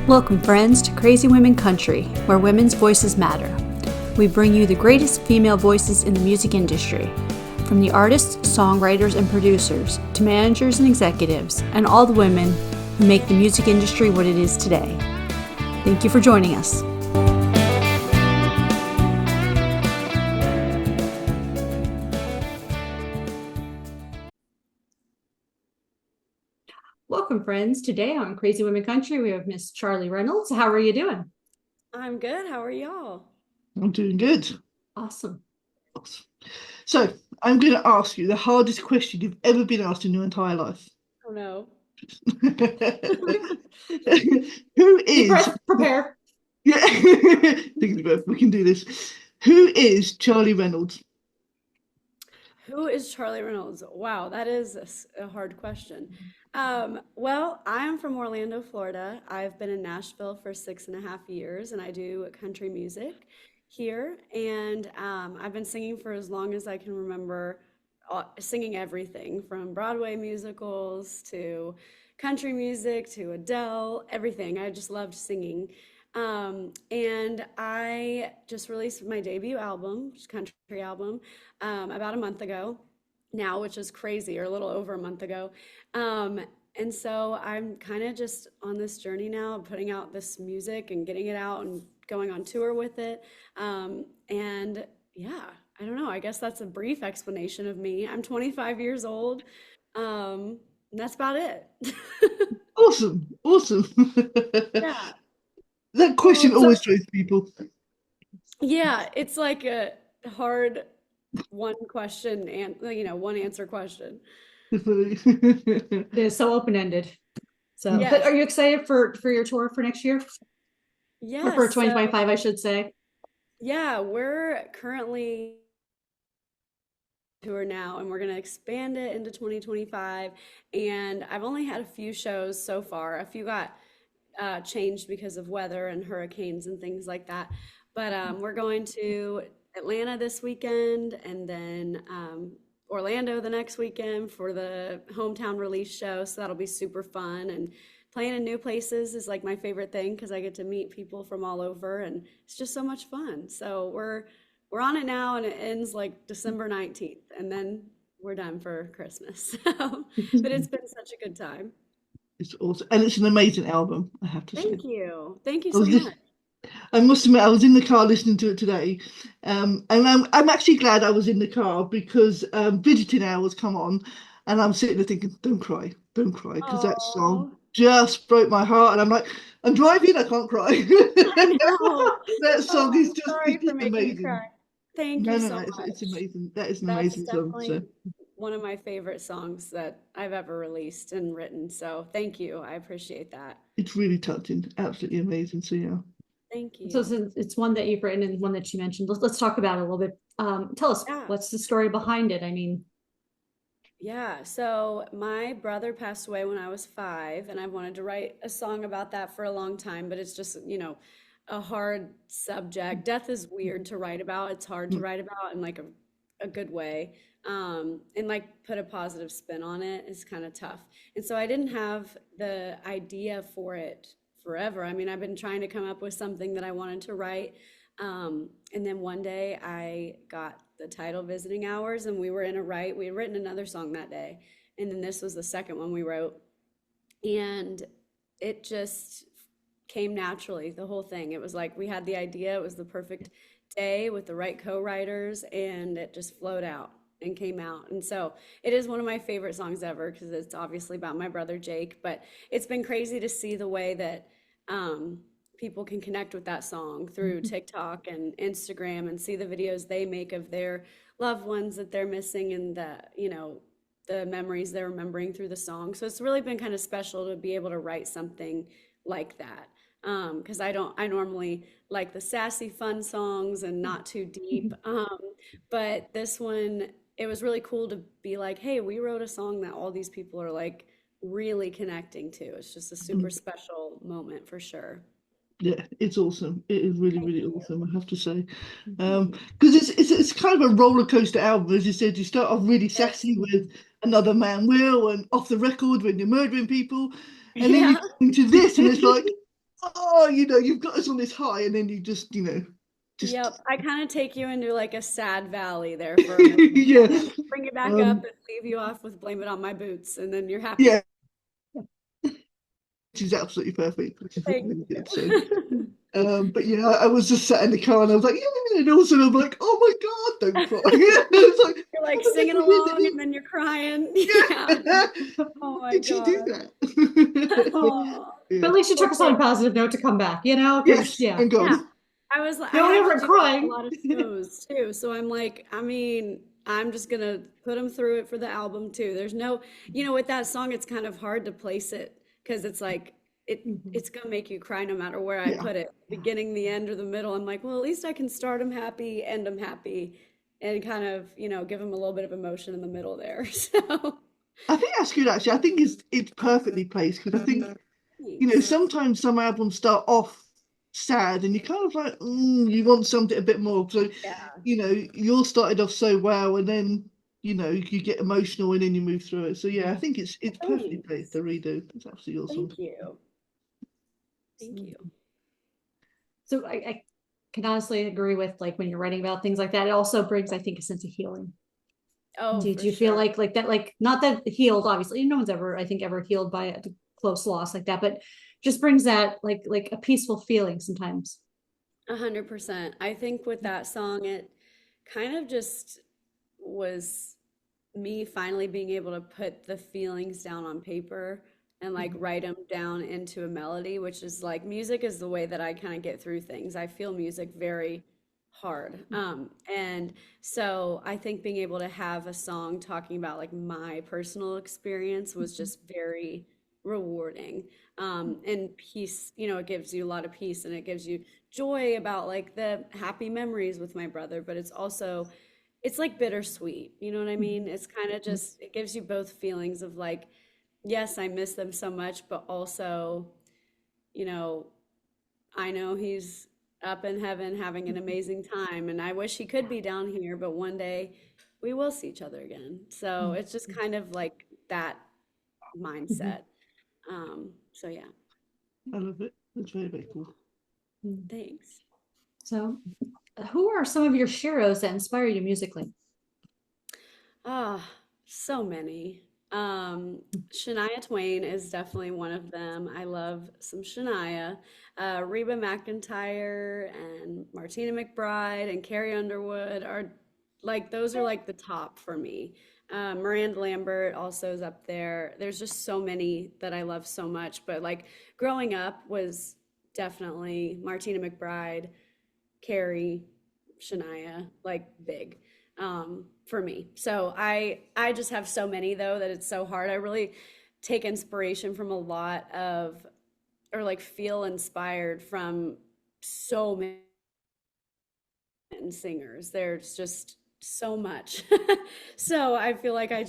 Welcome, friends, to Crazy Women Country, where women's voices matter. We bring you the greatest female voices in the music industry, from the artists, songwriters, and producers, to managers and executives, and all the women who make the music industry what it is today. Thank you for joining us. Welcome, friends. Today on Crazy Women Country, we have Miss Charly Reynolds. How are you doing? I'm good. How are y'all? I'm doing good. Awesome. So I'm going to ask you the hardest question you've ever been asked in your entire life. Oh no. Who Deep is? breath, prepare. Yeah, think of it, we can do this. Who is Charly Reynolds? Who is Charly Reynolds? Wow, that is a hard question. Well, I'm from Orlando, Florida. I've been in Nashville for 6.5 years, and I do country music here. And I've been singing for as long as I can remember, singing everything from Broadway musicals to country music to Adele, everything. I just loved singing. And I just released my debut album, country album, about a month ago now, which is crazy, or a little over a month ago. Um, and so I'm kind of just on this journey now, of putting out this music and getting it out and going on tour with it. And yeah, I don't know. I guess that's a brief explanation of me. I'm 25 years old. And that's about it. Awesome. Yeah. That Well, question always throws people. yeah, it's like a hard one question and one answer question. It is so open-ended. So, but Yes. are you excited for your tour for next year? Or for Yes. So 2025, I should say. yeah, we're currently tour now and we're going to expand it into 2025. And I've only had a few shows so far. A few got changed because of weather and hurricanes and things like that. But we're going to Atlanta this weekend and then Orlando the next weekend for the hometown release show. So that'll be super fun. And playing in new places is like my favorite thing because I get to meet people from all over and it's just so much fun. So we're on it now and it ends like December 19th and then we're done for Christmas. So, but it's been such a good time. It's awesome, and it's an amazing album, I have to say. Thank you. Thank you I so was much. I must admit, I was in the car listening to it today, and I'm actually glad I was in the car because Visiting Hours come on, and I'm sitting there thinking, don't cry, because that song Oh, just broke my heart, and I'm like, I'm driving, I can't cry. I know. That Oh, song is I'm just sorry it's for just making you amazing. cry. Thank No, you no, so no, it's much. amazing. That is an That's amazing song. So definitely one of my favorite songs that I've ever released and written. So thank you. I appreciate that. it's really touching, absolutely amazing. So yeah. Thank So you. since it's one that you've written and one that you mentioned, let's talk about it a little bit. Tell us, Yeah. what's the story behind it? I mean, Yeah, so my brother passed away when I was 5, and I've wanted to write a song about that for a long time, but it's just, a hard subject. Death is weird to write about. It's hard to write about in like a good way. And like put a positive spin on it is kind of tough. And so I didn't have the idea for it forever. I mean, I've been trying to come up with something that I wanted to write. And then one day I got the title Visiting Hours and we were in a write. We had written another song that day. And then this was the second one we wrote. And it just came naturally, the whole thing. It was like we had the idea, it was the perfect day with the right co-writers, and it just flowed out and came out. And so it is one of my favorite songs ever because it's obviously about my brother Jake, but it's been crazy to see the way that people can connect with that song through TikTok and Instagram and see the videos they make of their loved ones that they're missing and the memories they're remembering through the song. So it's really been kind of special to be able to write something like that. Because I normally like the sassy, fun songs and not too deep. But this one, it was really cool to be like, hey, we wrote a song that all these people are like really connecting to. It's just a super special moment for sure. Yeah, it's awesome. It is really, Thank really you. awesome, I have to say. Because it's kind of a roller coaster album, as you said. You start off really Yes. sassy with Another Man Will and Off the Record when you're murdering people, and then you Yeah. go into this, and it's like, oh, you've got us on this high, and then you just, just Yep, I kind of take you into like a sad valley there for a moment. yeah, Bring you back up and leave you off with Blame It on My Boots, and then you're happy. yeah, which is absolutely perfect, which is Thank really good. So, you. but yeah, I was just sat in the car and I was like, yeah, and also I'm like, oh my God, don't cry. It's like, You're like oh, singing along and then you're crying. Yeah. Oh my did you do God. that? Oh, Yeah. But at least you took us on a positive note to come back, Yes, yeah. and God. yeah. I was like, No I one have ever to do crying. a lot of shows too. So I'm like, I mean, I'm just gonna put them through it for the album too. There's no, with that song, it's kind of hard to place it because it's like it's gonna make you cry no matter where I Yeah. put it, beginning, the end, or the middle. I'm like, well, at least I can start them happy, end them happy, and kind of give them a little bit of emotion in the middle there. So I think that's good actually. I think it's perfectly placed because I think thanks. sometimes some albums start off sad and you kind of like you want something a bit more. So Yeah. yours started off so well and then you get emotional and then you move through it. So yeah, I think it's perfectly placed, the redo. It's absolutely awesome. Thank you. Thank you. So I can honestly agree with like when you're writing about things like that, it also brings, I think, a sense of healing. Oh, Do you feel like that, like not that healed, obviously, no one's ever, I think, ever healed by a close loss like that, but just brings that like a peaceful feeling sometimes. 100%. I think with that song, it kind of just was me finally being able to put the feelings down on paper and like write them down into a melody, which is like music is the way that I kind of get through things. I feel music very hard. And so I think being able to have a song talking about like my personal experience was just very rewarding. And peace, it gives you a lot of peace and it gives you joy about like the happy memories with my brother, but it's like bittersweet. You know what I mean? It's kind of just, it gives you both feelings of like, yes, I miss them so much, but also, I know he's up in heaven having an amazing time, and I wish he could be down here, but one day we will see each other again. So it's just kind of like that mindset. So yeah. I love it. It's very, very cool. Thanks. So who are some of your heroes that inspire you musically? So many. Shania Twain is definitely one of them. I love some Shania. Reba McEntire and Martina McBride and Carrie Underwood are like, those are like the top for me. Miranda Lambert also is up there. There's just so many that I love so much, but like growing up was definitely Martina McBride, Carrie, Shania, like big for me. So I just have so many though that it's so hard. I really take inspiration from a lot of, or like feel inspired from so many singers. There's just so much. So I feel like I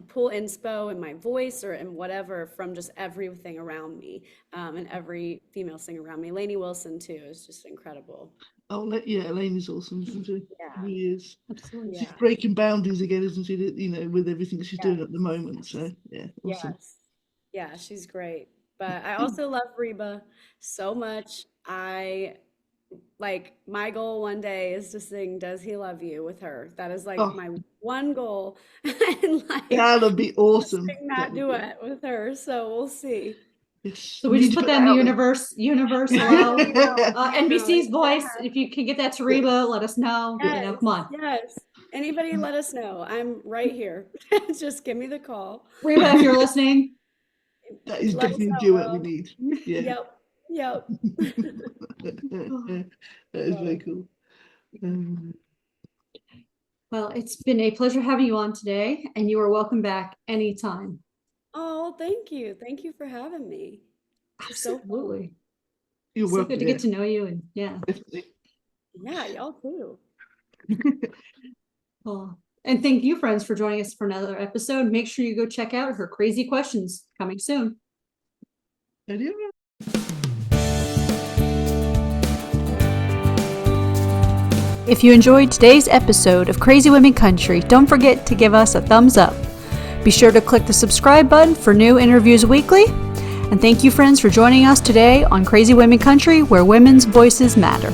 pull inspo in my voice or in whatever from just everything around me, and every female singer around me. Lainey Wilson too is just incredible. Oh, yeah, Elaine is awesome. She really is. Absolutely. She's breaking boundaries again, isn't she? With everything she's doing at the moment. So yeah, awesome. Yes. Yeah, she's great. But I also love Reba so much. Like my goal one day is to sing "Does He Love You" with her. That is like my one goal. And like that'd be awesome. Sing that duet with her. So we'll see. Yes. So we just put that in the universe allow. NBC's voice. Yeah. If you can get that to Reba, let us know. Yes, Come on. yes. Anybody let us know. I'm right here. Just give me the call. Reba, if you're listening. That is Let us definitely a know, duet we Will. need. Yeah. Yep. That is very cool. Well, it's been a pleasure having you on today, and you are welcome back anytime. Oh, thank you. Thank you for having me. It's so fun. Absolutely. You're So welcome. good to get to know you, and Definitely. Yeah, y'all too. Well, and thank you, friends, for joining us for another episode. Make sure you go check out her crazy questions coming soon. If you enjoyed today's episode of Crazy Women Country, don't forget to give us a thumbs up. Be sure to click the subscribe button for new interviews weekly. And thank you, friends, for joining us today on Crazy Women Country, where women's voices matter.